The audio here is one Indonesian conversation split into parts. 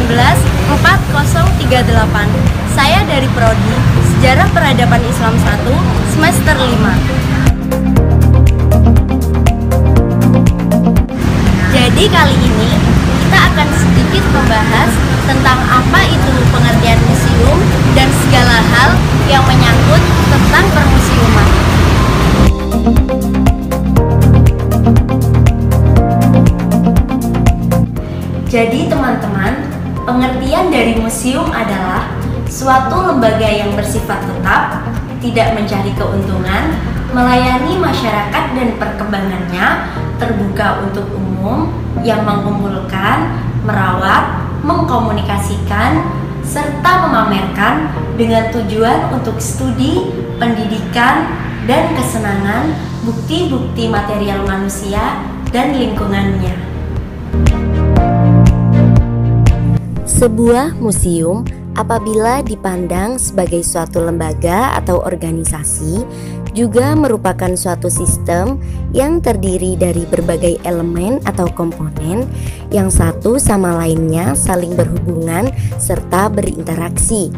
4038. Saya dari Prodi Sejarah Peradaban Islam 1, semester 5. Jadi kali ini kita akan sedikit membahas tentang apa itu pengertian museum dan segala hal yang menyangkut tentang permuseuman. Jadi teman-teman, pengertian dari museum adalah suatu lembaga yang bersifat tetap, tidak mencari keuntungan, melayani masyarakat dan perkembangannya, terbuka untuk umum, yang mengumpulkan, merawat, mengkomunikasikan, serta memamerkan dengan tujuan untuk studi, pendidikan, dan kesenangan bukti-bukti material manusia dan lingkungannya. Sebuah museum apabila dipandang sebagai suatu lembaga atau organisasi juga merupakan suatu sistem yang terdiri dari berbagai elemen atau komponen yang satu sama lainnya saling berhubungan serta berinteraksi.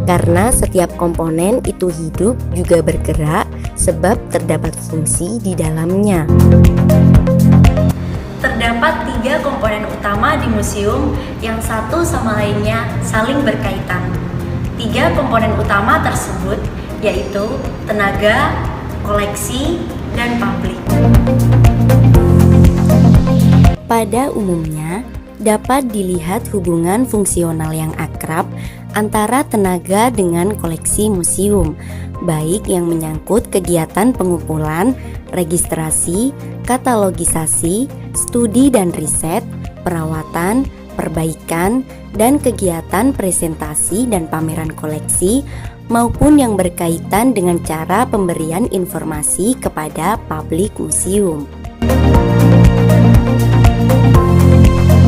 Karena setiap komponen itu hidup juga bergerak sebab terdapat fungsi di dalamnya. Terdapat 3 komponen utama di museum yang satu sama lainnya saling berkaitan. 3 komponen utama tersebut yaitu tenaga, koleksi, dan publik. Pada umumnya, dapat dilihat hubungan fungsional yang akrab antara tenaga dengan koleksi museum, baik yang menyangkut kegiatan pengumpulan, registrasi, katalogisasi, studi dan riset, perawatan, perbaikan, dan kegiatan presentasi dan pameran koleksi, maupun yang berkaitan dengan cara pemberian informasi kepada publik museum.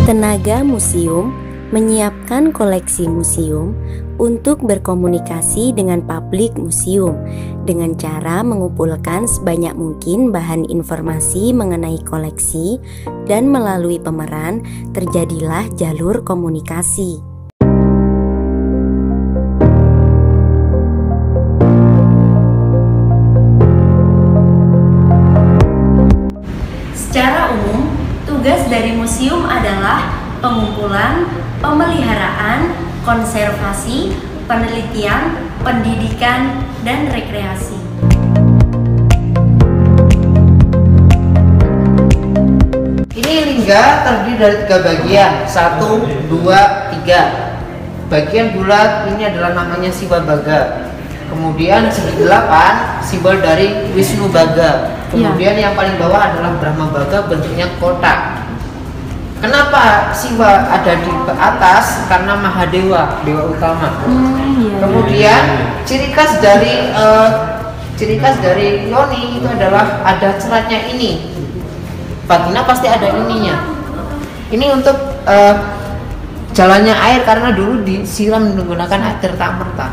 Tenaga museum menyiapkan koleksi museum untuk berkomunikasi dengan publik museum dengan cara mengumpulkan sebanyak mungkin bahan informasi mengenai koleksi, dan melalui pemeran terjadilah jalur komunikasi. Secara umum, tugas dari museum adalah pengumpulan, pemeliharaan, konservasi, penelitian, pendidikan, dan rekreasi. Ini lingga terdiri dari 3 bagian, 1, 2, 3. Bagian bulat ini adalah namanya Siwabaga. Kemudian segi 8 simbol dari Wisnu Baga. Kemudian yang paling bawah adalah Brahma Baga, bentuknya kotak. Kenapa Siwa ada di atas? Karena Mahadewa, dewa utama. Kemudian ciri khas dari yoni itu adalah ada ceratnya ini. Vagina pasti ada ininya. Ini untuk jalannya air karena dulu disiram menggunakan air tirta-merta.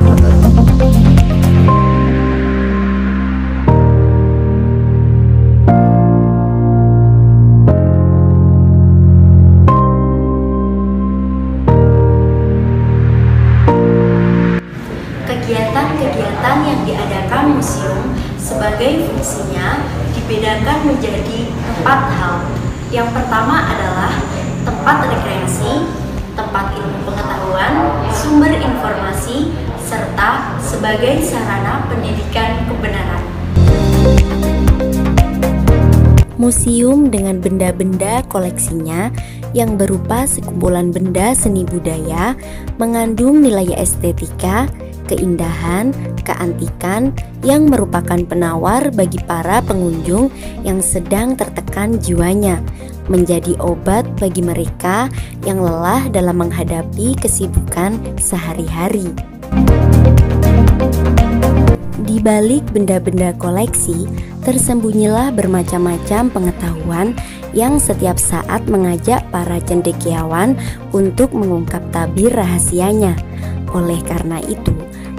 Kegiatan-kegiatan yang diadakan museum sebagai fungsinya dibedakan menjadi 4 hal. Yang pertama adalah tempat rekreasi, tempat ilmu pengetahuan, sumber informasi, serta sebagai sarana pendidikan kebenaran. Museum dengan benda-benda koleksinya yang berupa sekumpulan benda seni budaya mengandung nilai estetika, keindahan, keantikan yang merupakan penawar bagi para pengunjung yang sedang tertekan jiwanya, menjadi obat bagi mereka yang lelah dalam menghadapi kesibukan sehari-hari. Di balik benda-benda koleksi, tersembunyilah bermacam-macam pengetahuan yang setiap saat mengajak para cendekiawan untuk mengungkap tabir rahasianya. Oleh karena itu,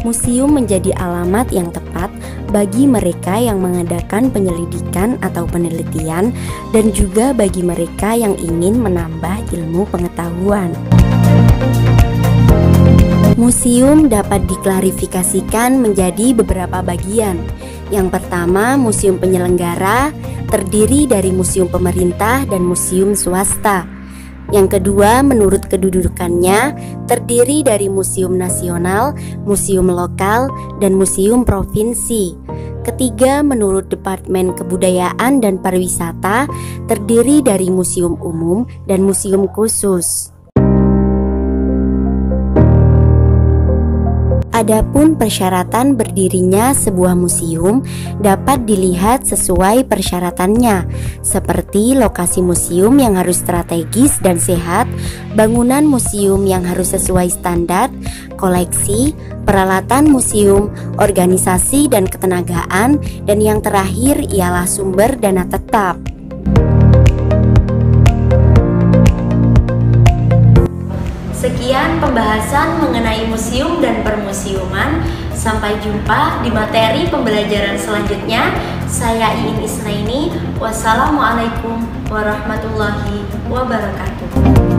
museum menjadi alamat yang tepat bagi mereka yang mengadakan penyelidikan atau penelitian, dan juga bagi mereka yang ingin menambah ilmu pengetahuan. Museum dapat diklarifikasikan menjadi beberapa bagian. Yang pertama, museum penyelenggara, terdiri dari museum pemerintah dan museum swasta. Yang kedua, menurut kedudukannya, terdiri dari museum nasional, museum lokal, dan museum provinsi. Ketiga, menurut Departemen Kebudayaan dan Pariwisata, terdiri dari museum umum dan museum khusus. Adapun persyaratan berdirinya sebuah museum dapat dilihat sesuai persyaratannya, seperti lokasi museum yang harus strategis dan sehat, bangunan museum yang harus sesuai standar, koleksi, peralatan museum, organisasi dan ketenagaan, dan yang terakhir ialah sumber dana tetap. Sekian pembahasan mengenai museum dan permuseuman. Sampai jumpa di materi pembelajaran selanjutnya. Saya Iin Isnaini. Wassalamualaikum warahmatullahi wabarakatuh.